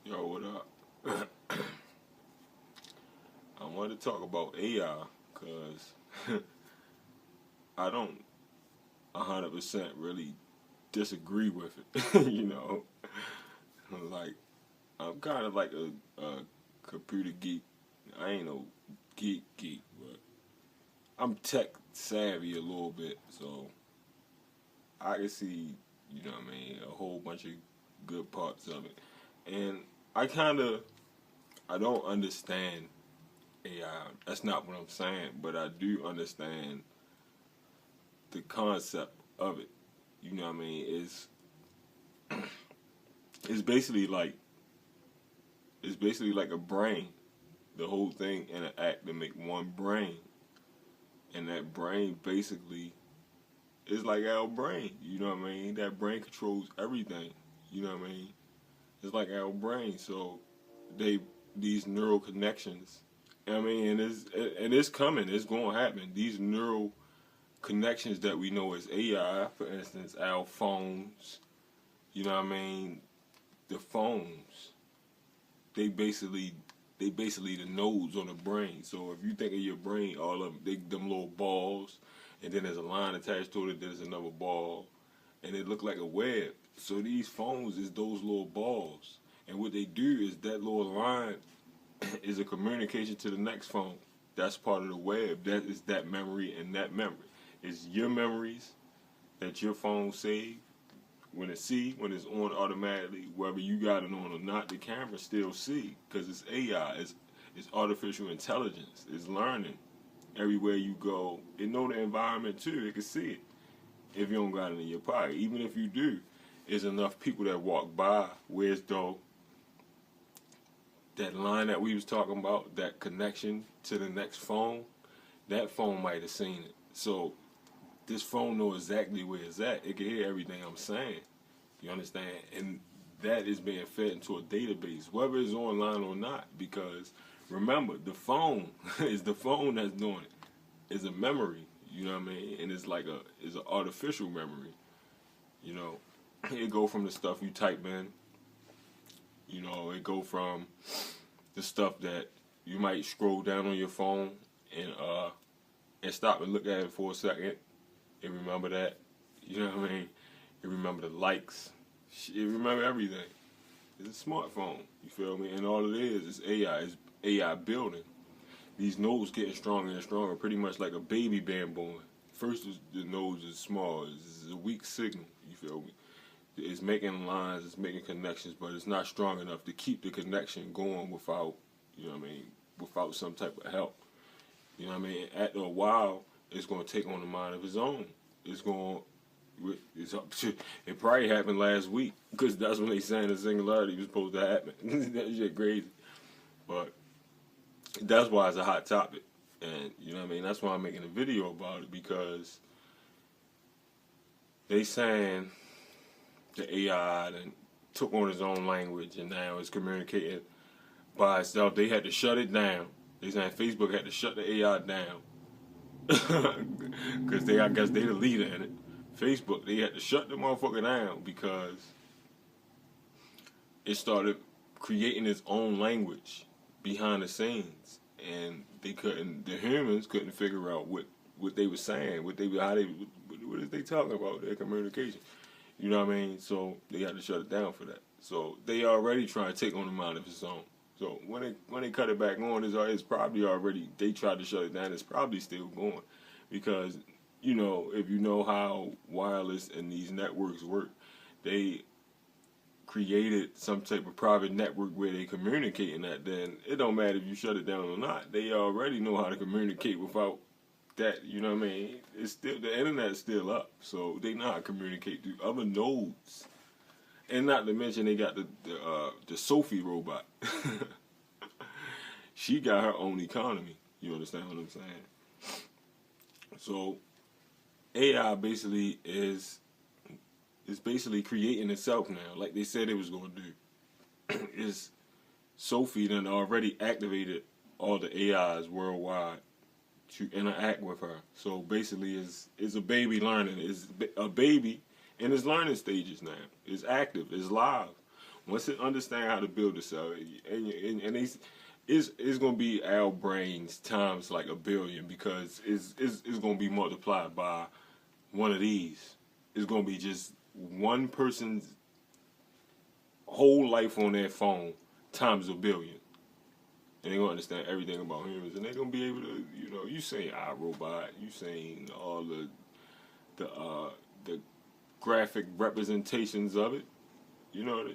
Yo, what up? I wanted to talk about AI because I don't 100% really disagree with it. Like I'm kind of like a computer geek. I ain't no geek, but I'm tech savvy a little bit, so I can see, what I mean, a whole bunch of good parts of it. And I kind of I don't understand AI. That's not what I'm saying, but I do understand the concept of it. You know what I mean? It's basically like a brain. The whole thing in an act to make one brain, and that brain basically is like our brain. You know what I mean? That brain controls everything. You know what I mean? It's like our brain. So they these neural connections. I mean, and it's coming. It's going to happen. These neural connections that we know as AI, for instance, our phones. You know what I mean? The phones. They basically the nodes on the brain. So if you think of your brain, all of them little balls, and then there's a line attached to it. There's another ball, and it look like a web. So these phones is those little balls, and what they do is that little line is a communication to the next phone. That's part of the web. That is that memory and that memory. It's your memories that your phone save. When it's on automatically, whether you got it on or not, the camera still see because it's AI. It's artificial intelligence. It's learning everywhere you go. It know the environment too. It can see it if you don't got it in your pocket. Even if you do, there's enough people that walk by. Whereas though that line that we was talking about, that connection to the next phone, that phone might have seen it. So this phone knows exactly where it's at. It can hear everything I'm saying. You understand? And that is being fed into a database, whether it's online or not. Because remember, the phone is the phone that's doing it. It's a memory. You know what I mean? And it's an artificial memory. You know, it go from the stuff you type in. It go from the stuff that you might scroll down on your phone and stop and look at it for a second and remember that. You know what I mean? You remember the likes. You remember everything. It's a smartphone. You feel me? And all it is AI. It's AI building. These nodes getting stronger and stronger, pretty much like a baby being born. First, the nose is small. It's a weak signal. You feel me? It's making lines, it's making connections, but it's not strong enough to keep the connection going without, without some type of help. You know what I mean? After a while, it's going to take on a mind of its own. It's up to, it probably happened last week because that's when they saying the singularity was supposed to happen. That shit crazy, but that's why it's a hot topic, and you know what I mean. That's why I'm making a video about it because they saying the AI and took on its own language and now it's communicating by itself. They had to shut it down. They saying Facebook had to shut the AI down because I guess they the leader in it. Facebook, they had to shut the motherfucker down because it started creating its own language behind the scenes, and the humans couldn't figure out what they were saying, what is they talking about, their communication. You know what I mean? So they had to shut it down for that. So they already trying to take on the mind of its own. So when they cut it back on, it's probably already, they tried to shut it down. It's probably still going because if you know how wireless and these networks work, they created some type of private network where they communicating that. Then it don't matter if you shut it down or not. They already know how to communicate without that. You know what I mean? It's still, the internet's still up, so they know how to communicate through other nodes. And not to mention they got the Sophie robot. She got her own economy. You understand what I'm saying? So AI basically is basically creating itself now, like they said it was going to do. Is Sophie done already activated all the AIs worldwide to interact with her. So basically, is a baby learning. Is a baby in its learning stages now. It's active. It's live. Once it understand how to build itself, and it's gonna be our brains times like a billion, because it's gonna be multiplied by one of these. It's gonna be just one person's whole life on their phone times a billion. And they're gonna understand everything about humans, and they're gonna be able to, you saying iRobot, you saying all the graphic representations of it, you know,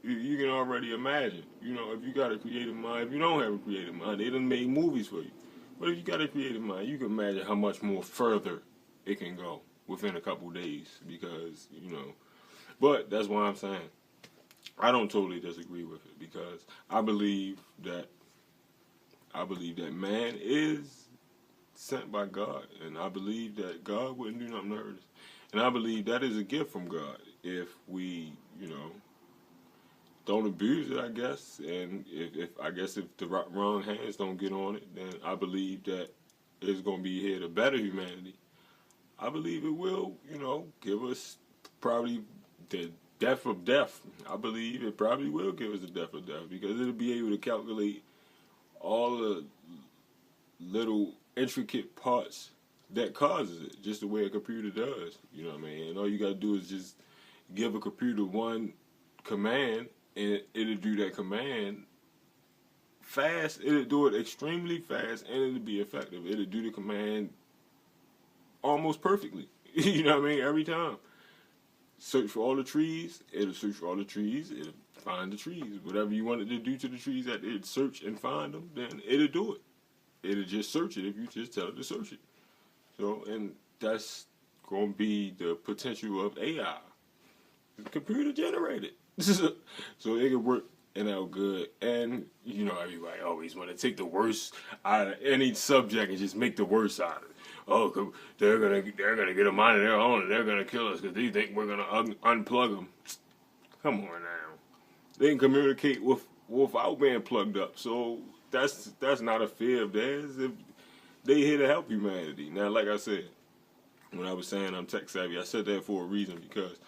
you can already imagine. If you got a creative mind, if you don't have a creative mind, they done made movies for you. But if you got a creative mind, you can imagine how much more further it can go within a couple days, because, but that's why I'm saying I don't totally disagree with it, because I believe that man is sent by God, and I believe that God wouldn't do nothing to hurt us. And I believe that is a gift from God if we, don't abuse it, I guess. And if the wrong hands don't get on it, then I believe that it's going to be here to better humanity. I believe it will, give us probably the death of death. I believe it probably will give us the death of death, because it'll be able to calculate all the little intricate parts that causes it, just the way a computer does. You know what I mean? And all you got to do is just give a computer one command, and it'll do that command fast. It'll do it extremely fast, and it'll be effective. It'll do the command almost perfectly. You know what I mean? Every time. Search for all the trees, it'll search for all the trees, it'll find the trees. Whatever you want it to do to the trees that it'd search and find them, then it'll do it. It'll just search it if you just tell it to search it. So, and that's going to be the potential of AI. It's computer generated. So it can work and out good. And, everybody always want to take the worst out of any subject and just make the worst out of it. Oh, they're gonna get a mind of their own, and they're gonna kill us because they think we're gonna unplug them. Come on now, they can communicate without being plugged up. So that's not a fear of theirs. If they here to help humanity. Now, like I said, when I was saying I'm tech savvy, I said that for a reason, because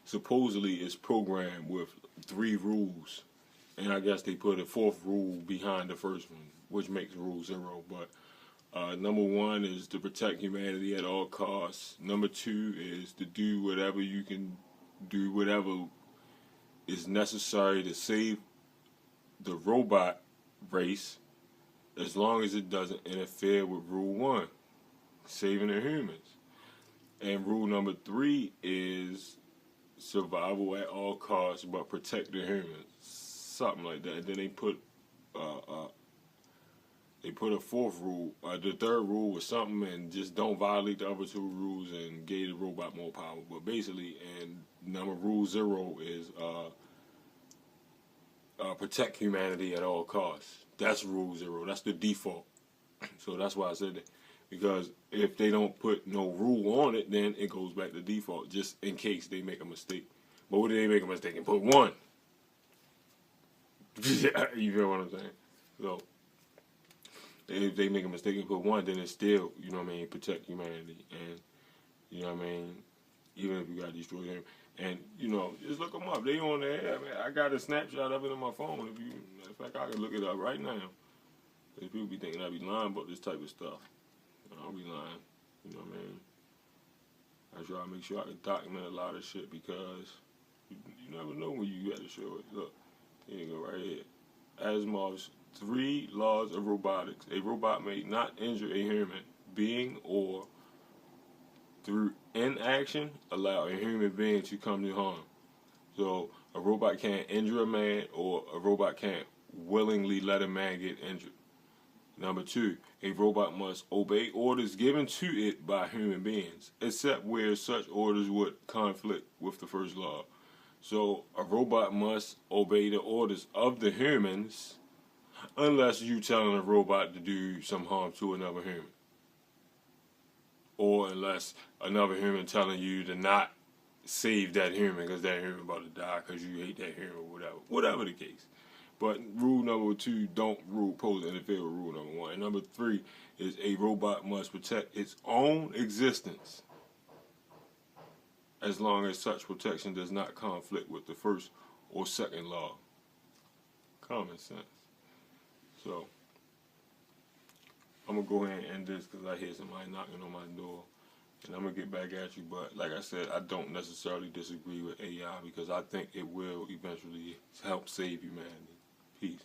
supposedly it's programmed with 3 rules, and I guess they put a 4th rule behind the first one, which makes rule 0. But number 1 is to protect humanity at all costs. Number 2 is to do whatever you can do, whatever is necessary to save the robot race, as long as it doesn't interfere with rule 1, saving the humans. And rule number 3 is survival at all costs, but protect the humans. Something like that. And then they put a 4th rule. The 3rd rule was something, and just don't violate the other 2 rules, and gave the robot more power. But basically, and rule 0 is protect humanity at all costs. That's rule 0. That's the default. So that's why I said that. Because if they don't put no rule on it, then it goes back to default, just in case they make a mistake. But what if they make a mistake and put 1? You feel what I'm saying? So if they make a mistake and put 1, then it's still, protect humanity. And, even if you got to destroy them. And, just look them up. They on there. I got a snapshot of it on my phone. Matter of fact, I can look it up right now. Because people be thinking I be lying about this type of stuff. I don't be lying. You know what I mean? I try to make sure I can document a lot of shit, because you never know when you got to show it. Look, here you go, right here. Asimov's 3 laws of robotics. A robot may not injure a human being, or through inaction allow a human being to come to harm. So a robot can't injure a man, or a robot can't willingly let a man get injured. Number 2, a robot must obey orders given to it by human beings, except where such orders would conflict with the first law. So a robot must obey the orders of the humans, unless you telling a robot to do some harm to another human. Or unless another human telling you to not save that human because that human about to die because you hate that human, or whatever the case. But rule number 2, don't pose to interfere with rule number 1. And number 3 is a robot must protect its own existence, as long as such protection does not conflict with the first or second law. Common sense. So, I'm going to go ahead and end this because I hear somebody knocking on my door. And I'm going to get back at you. But like I said, I don't necessarily disagree with AI because I think it will eventually help save humanity. Peace.